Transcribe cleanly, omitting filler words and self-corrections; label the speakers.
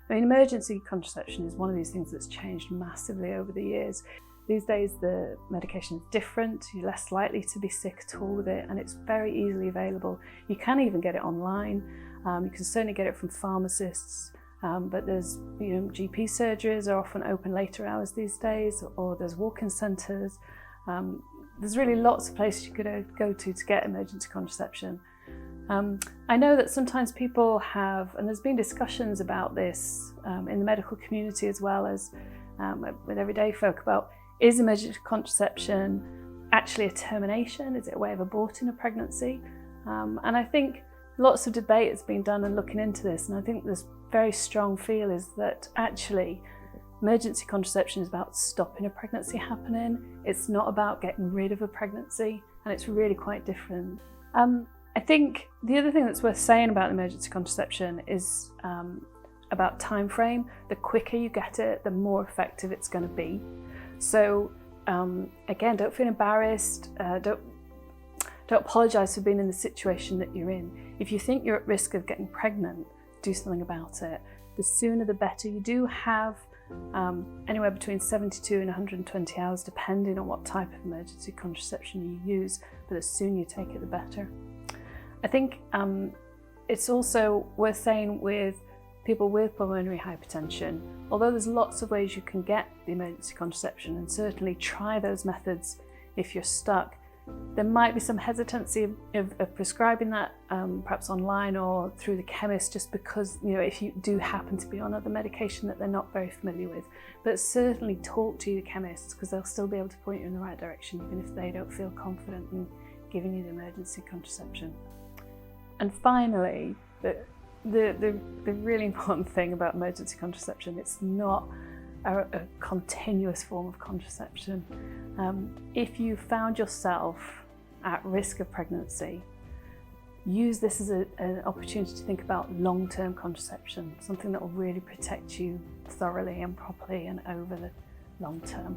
Speaker 1: I mean, emergency contraception is one of these things that's changed massively over the years. These days the medication is different, you're less likely to be sick at all with it, and it's very easily available. You can even get it online. You can certainly get it from pharmacists, but there's, GP surgeries are often open later hours these days, or there's walk-in centres. There's really lots of places you could go to get emergency contraception. I know that sometimes people have, and there's been discussions about this in the medical community as well as with everyday folk about, is emergency contraception actually a termination? Is it a way of aborting a pregnancy? And I think lots of debate has been done and looking into this, and I think this very strong feel is that actually emergency contraception is about stopping a pregnancy happening. It's not about getting rid of a pregnancy, and it's really quite different. I think the other thing that's worth saying about emergency contraception is about time frame. The quicker you get it, the more effective it's going to be. So again, don't feel embarrassed. Don't apologise for being in the situation that you're in. If you think you're at risk of getting pregnant, do something about it. The sooner the better. You do have anywhere between 72 and 120 hours, depending on what type of emergency contraception you use, but the sooner you take it, the better. I think it's also worth saying with people with pulmonary hypertension, although there's lots of ways you can get the emergency contraception, and certainly try those methods if you're stuck, there might be some hesitancy of prescribing that perhaps online or through the chemist, just because, if you do happen to be on other medication that they're not very familiar with. But certainly talk to your chemists, because they'll still be able to point you in the right direction even if they don't feel confident in giving you the emergency contraception. And finally, the really important thing about emergency contraception, it's not a continuous form of contraception. If you found yourself at risk of pregnancy, use this as an opportunity to think about long-term contraception, something that will really protect you thoroughly and properly and over the long term.